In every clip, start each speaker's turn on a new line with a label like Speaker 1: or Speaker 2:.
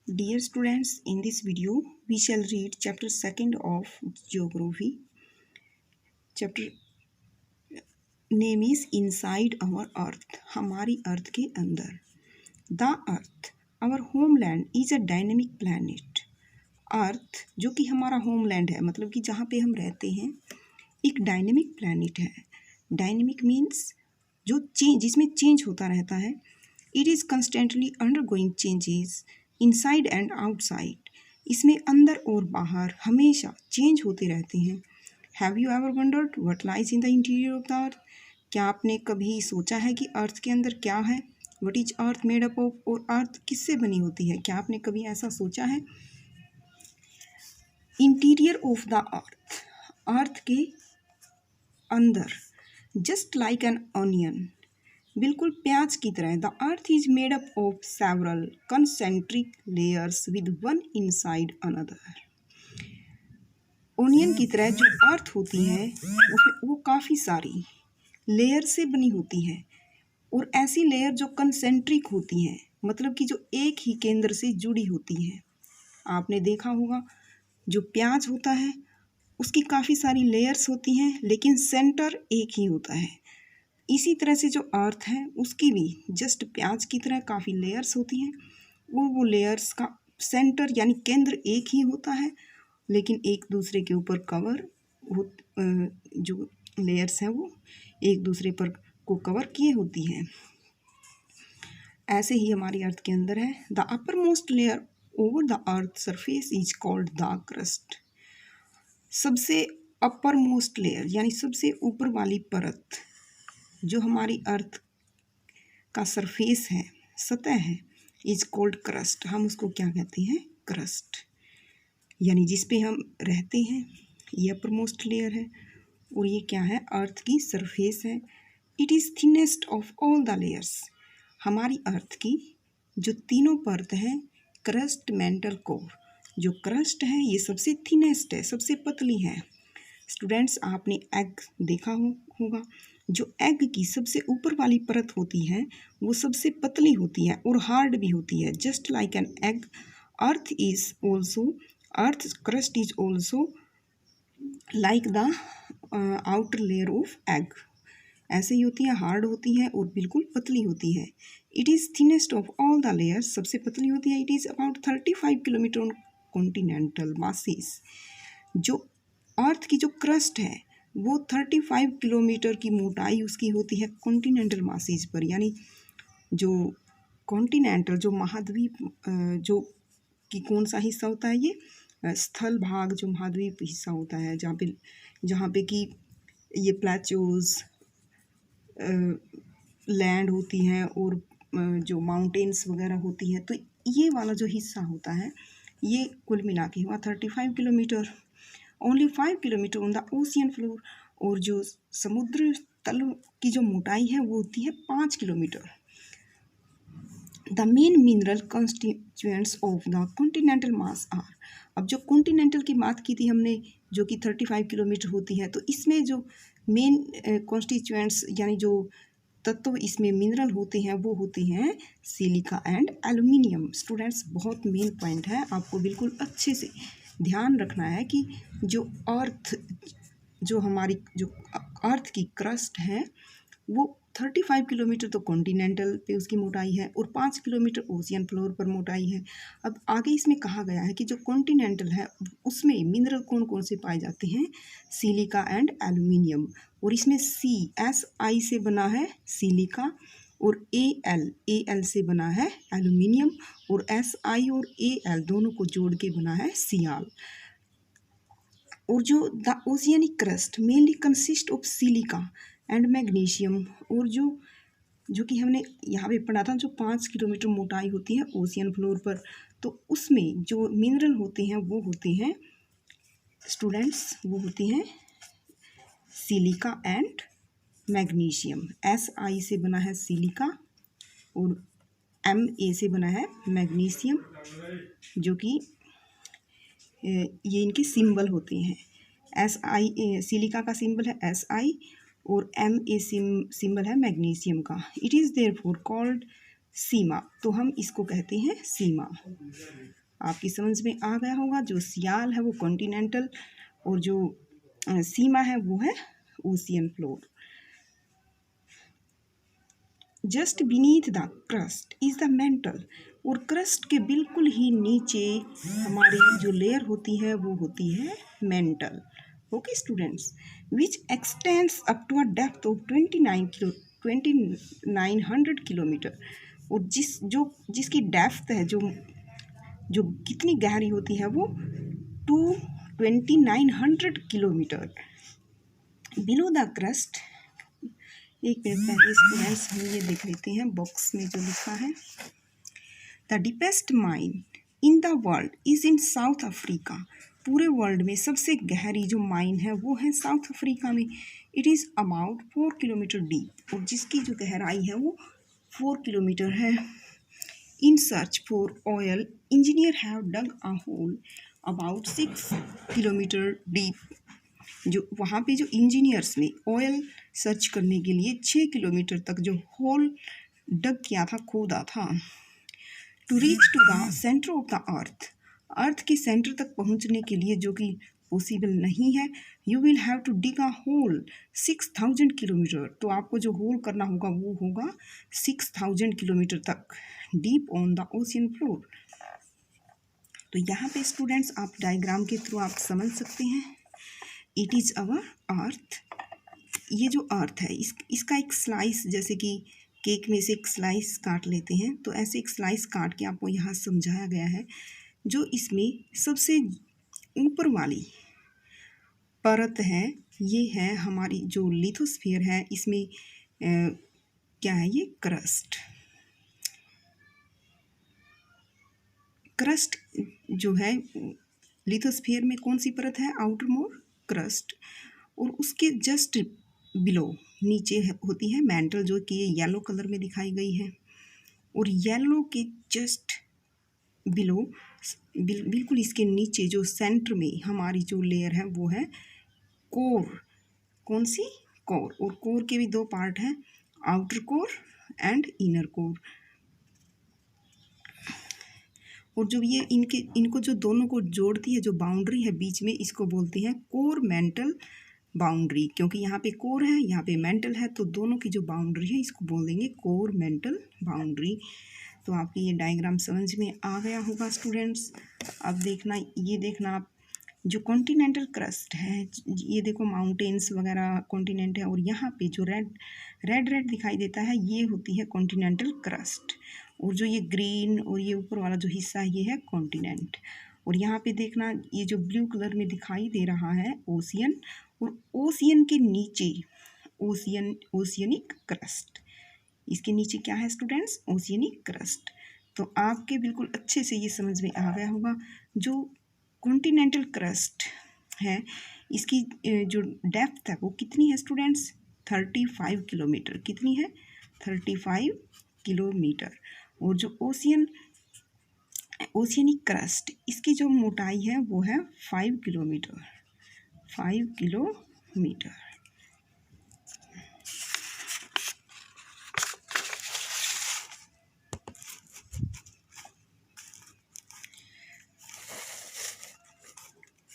Speaker 1: Dear students, in this video we shall read chapter 2nd of geography. Chapter name is Inside Our Earth. हमारी अर्थ के अंदर. The Earth, our homeland, is a dynamic planet. अर्थ जो कि हमारा homeland है, मतलब कि जहाँ पे हम रहते हैं, एक डायनेमिक प्लैनेट है. डायनेमिक मीन्स जो चेंज, जिसमें चेंज होता रहता है. It is constantly undergoing changes inside and outside. इसमें अंदर और बाहर हमेशा चेंज होते रहते हैं. Have you ever wondered what lies in the interior of the अर्थ? क्या आपने कभी सोचा है कि अर्थ के अंदर क्या है? What is earth made up of? और अर्थ किससे बनी होती है? क्या आपने कभी ऐसा सोचा है? इंटीरियर ऑफ द अर्थ, अर्थ के अंदर. जस्ट लाइक एन ऑनियन, बिल्कुल प्याज की तरह. The earth is made up of several concentric layers with one inside another. Onion की तरह जो अर्थ होती है उसमें वो काफ़ी सारी लेयर से बनी होती है, और ऐसी लेयर जो कंसेंट्रिक होती हैं, मतलब कि जो एक ही केंद्र से जुड़ी होती हैं. आपने देखा होगा जो प्याज होता है उसकी काफ़ी सारी लेयर्स होती हैं, लेकिन सेंटर एक ही होता है. इसी तरह से जो अर्थ है उसकी भी जस्ट प्याज की तरह काफ़ी लेयर्स होती हैं, और वो लेयर्स का सेंटर यानी केंद्र एक ही होता है, लेकिन एक दूसरे के ऊपर कवर हो, जो लेयर्स हैं वो एक दूसरे पर को कवर किए होती हैं. ऐसे ही हमारी अर्थ के अंदर है. The upper most layer over the earth surface is called the crust. सबसे अपर मोस्ट लेयर यानी सबसे ऊपर वाली परत जो हमारी अर्थ का सरफेस है, सतह है, इज कॉल्ड क्रस्ट. हम उसको क्या कहते हैं? क्रस्ट. यानी जिस पे हम रहते हैं, ये अपर मोस्ट लेयर है, और ये क्या है? अर्थ की सरफेस है. It is thinnest of all the layers. हमारी अर्थ की जो तीनों परत हैं, क्रस्ट, मेंटल, कोर. जो क्रस्ट है ये सबसे थिनेस्ट है, सबसे पतली है. स्टूडेंट्स, आपने एग देखा होगा. जो एग की सबसे ऊपर वाली परत होती है वो सबसे पतली होती है और हार्ड भी होती है. Just like an egg, earth is also, earth crust is also like the outer layer of egg. ऐसे ही होती है, हार्ड होती है और बिल्कुल पतली होती है. It is thinnest of all the layers, सबसे पतली होती है. It is about 35 kilometre on continental masses. जो अर्थ की जो क्रस्ट है वो 35 किलोमीटर की मोटाई उसकी होती है कॉन्टिनेंटल मासेज पर. यानी जो कॉन्टिनेंटल, जो महाद्वीप, जो कि कौन सा हिस्सा होता है? ये स्थल भाग, जो महाद्वीप हिस्सा होता है, जहाँ पे कि ये प्लेचोज लैंड होती हैं और जो माउंटेन्स वगैरह होती हैं, तो ये वाला जो हिस्सा होता है ये कुल मिला के हुआ 35 kilometre. Only 5 kilometre on the ocean floor. और जो समुद्र तल की जो मोटाई है वो होती है 5 kilometres. The main mineral constituents of the continental mass are. अब जो कॉन्टिनेंटल की बात की थी हमने, जो कि 35 किलोमीटर होती है, तो इसमें जो मेन कॉन्स्टिट्यूएंट्स यानी जो तत्व इसमें मिनरल होते हैं वो होते हैं सिलिका एंड एल्यूमिनियम. स्टूडेंट्स, बहुत मेन पॉइंट है, आपको बिल्कुल अच्छे से ध्यान रखना है कि जो अर्थ, जो हमारी जो अर्थ की क्रस्ट है वो 35 किलोमीटर तो कॉन्टिनेंटल पे उसकी मोटाई है और 5 किलोमीटर ओशियन फ्लोर पर मोटाई है. अब आगे इसमें कहा गया है कि जो कॉन्टिनेंटल है उसमें मिनरल कौन कौन से पाए जाते हैं? Silica and aluminium. और इसमें SI से बना है सिलिका, और AL से बना है एल्यूमिनियम, और SI और AL दोनों को जोड़ के बना है सियाल. और जो the oceanic crust mainly consist of silica and magnesium. और जो कि हमने यहाँ पे पढ़ा था, जो 5 किलोमीटर मोटाई होती है ओशियन फ्लोर पर, तो उसमें जो मिनरल होते हैं वो होते हैं स्टूडेंट्स, वो होते हैं सिलिका एंड मैग्नीशियम. SI से बना है सिलिका और MA से बना है मैग्नीशियम, जो कि ये इनके सिंबल होते हैं. SI सिलिका का सिंबल है SI और MA सिंबल है मैग्नीशियम का. इट इज़ देयरफॉर कॉल्ड सीमा, तो हम इसको कहते हैं सीमा। आपकी समझ में आ गया होगा, जो सियाल है वो कॉन्टिनेंटल और जो सीमा है वो है ocean floor. Just beneath the crust is the mental, और क्रस्ट के बिल्कुल ही नीचे हमारी जो लेयर होती है वो होती है mantle. Okay students, which extends up to a depth of 2900 kilometres, और जिसकी डेप्थ है जो जो कितनी गहरी होती है वो 2900 किलोमीटर। बिलो द क्रस्ट, एक मिनट पहले स्टूडेंट्स हम ये देख लेते हैं बॉक्स में जो लिखा है। The deepest mine in the world is in South Africa, पूरे वर्ल्ड में सबसे गहरी जो माइन है वो है साउथ अफ्रीका में। It is about 4 kilometres deep, और जिसकी जो गहराई है वो 4 किलोमीटर है। In search for oil engineer have dug a hole about 6 kilometres deep, जो वहाँ पे जो इंजीनियर्स ने ऑयल सर्च करने के लिए 6 किलोमीटर तक जो होल डग किया था, खोदा था। To reach to the centre of the earth के सेंटर तक पहुँचने के लिए, जो कि पॉसिबल नहीं है, you will have to dig a hole 6000 kilometres, तो आपको जो होल करना होगा वो होगा 6000 किलोमीटर तक deep on the ocean floor. तो यहाँ पे स्टूडेंट्स आप डायग्राम के थ्रू आप समझ सकते हैं। इट इज़ अवर अर्थ, ये जो अर्थ है इसका एक स्लाइस, जैसे कि केक में से एक स्लाइस काट लेते हैं, तो ऐसे एक स्लाइस काट के आपको यहाँ समझाया गया है। जो इसमें सबसे ऊपर वाली परत है ये है हमारी जो लिथोस्फीयर है, इसमें क्या है ये क्रस्ट। क्रस्ट जो है लिथोस्फीयर में कौन सी परत है, आउटर मोर क्रस्ट, और उसके जस्ट बिलो नीचे होती है मेंटल, जो कि ये येलो कलर में दिखाई गई है, और येलो के जस्ट बिलो बिल्कुल इसके नीचे जो सेंटर में हमारी जो लेयर है वो है कोर। कौन सी, कोर, और कोर के भी 2 पार्ट हैं, outer core and inner core. और जो ये इनको जो दोनों को जोड़ती है, जो बाउंड्री है बीच में, इसको बोलते हैं कोर मेंटल बाउंड्री, क्योंकि यहाँ पे कोर है यहाँ पे मेंटल है, तो दोनों की जो बाउंड्री है इसको बोल देंगे कोर मेंटल बाउंड्री। तो आपकी ये डायग्राम समझ में आ गया होगा स्टूडेंट्स। अब देखना, ये देखना आप, जो कॉन्टिनेंटल क्रस्ट है, ये देखो माउंटेन्स वगैरह कॉन्टिनेंट है, और यहाँ पे जो रेड दिखाई देता है ये होती है कॉन्टिनेंटल क्रस्ट, और जो ये ग्रीन और ये ऊपर वाला जो हिस्सा है ये है कॉन्टिनेंट। और यहाँ पे देखना, ये जो ब्लू कलर में दिखाई दे रहा है ओशियन, और ओशियन के नीचे ओशियनिक क्रस्ट, इसके नीचे क्या है स्टूडेंट्स, ओशियनिक क्रस्ट। तो आपके बिल्कुल अच्छे से ये समझ में आ गया होगा। जो कॉन्टिनेंटल क्रस्ट है इसकी जो डेप्थ है वो कितनी है स्टूडेंट्स, 35 किलोमीटर। कितनी है, 35 किलोमीटर। और जो ओशियनिक क्रस्ट, इसकी जो मोटाई है वो है 5 kilometre. 5 kilometre.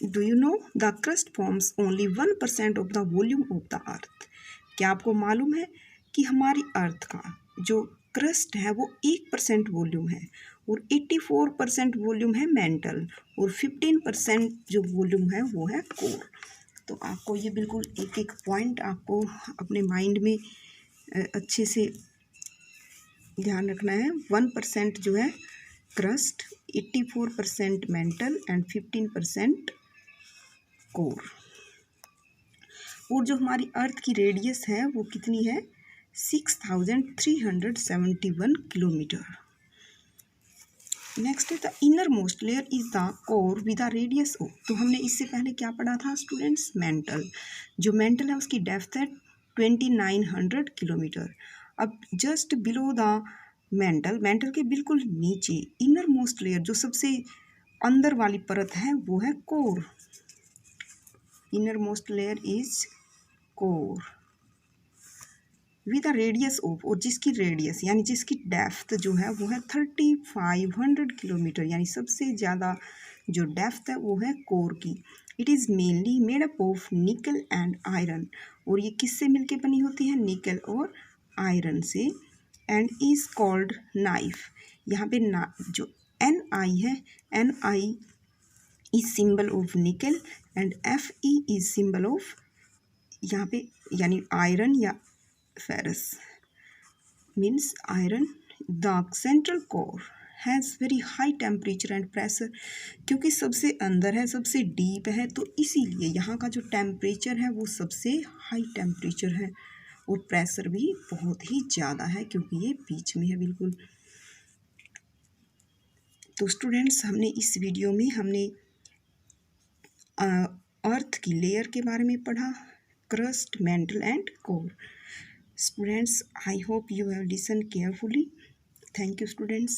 Speaker 1: Do you know the crust forms only 1% of the volume of the अर्थ। क्या आपको मालूम है कि हमारी अर्थ का जो क्रस्ट है वो 1% वॉल्यूम है, और 84% वॉल्यूम है मेंटल, और 15% जो वॉल्यूम है वो है कोर। तो आपको ये बिल्कुल एक एक पॉइंट आपको अपने माइंड में अच्छे से ध्यान रखना है। 1% जो है क्रस्ट, 84% मेंटल एंड 15% कोर। और जो हमारी अर्थ की रेडियस है वो कितनी है, 6371 किलोमीटर। नेक्स्ट है the inner most layer is the core with the radius of. तो हमने इससे पहले क्या पढ़ा था स्टूडेंट्स, मेंटल। जो मेंटल है उसकी डेप्थ है 2900 किलोमीटर। अब जस्ट बिलो द मेंटल के बिल्कुल नीचे इनर मोस्ट लेयर, जो सबसे अंदर वाली परत है वो है core. Inner most layer is core. With a radius of, और जिसकी रेडियस यानी जिसकी डेप्थ जो है वो है 3500 किलोमीटर, यानी सबसे ज़्यादा जो डेप्थ है वो है कोर की। It is mainly made up of निकल एंड आयरन, और ये किससे मिलके बनी होती है? निकल और आयरन से। And is called knife. यहाँ पे ना जो Ni है, Ni इज सिंबल ऑफ निकल and Fe is symbol of यहाँ पे यानी आयरन या ferrous, means iron. The central core has very high temperature and pressure, क्योंकि सबसे अंदर है, सबसे डीप है, तो इसीलिए यहाँ का जो टेम्परेचर है वो सबसे हाई टेम्परेचर है, और प्रेशर भी बहुत ही ज़्यादा है क्योंकि ये बीच में है बिल्कुल। तो स्टूडेंट्स, हमने इस वीडियो में हमने अर्थ की लेयर के बारे में पढ़ा, crust, mantle and core. Students, I hope you have listened carefully. Thank you, students.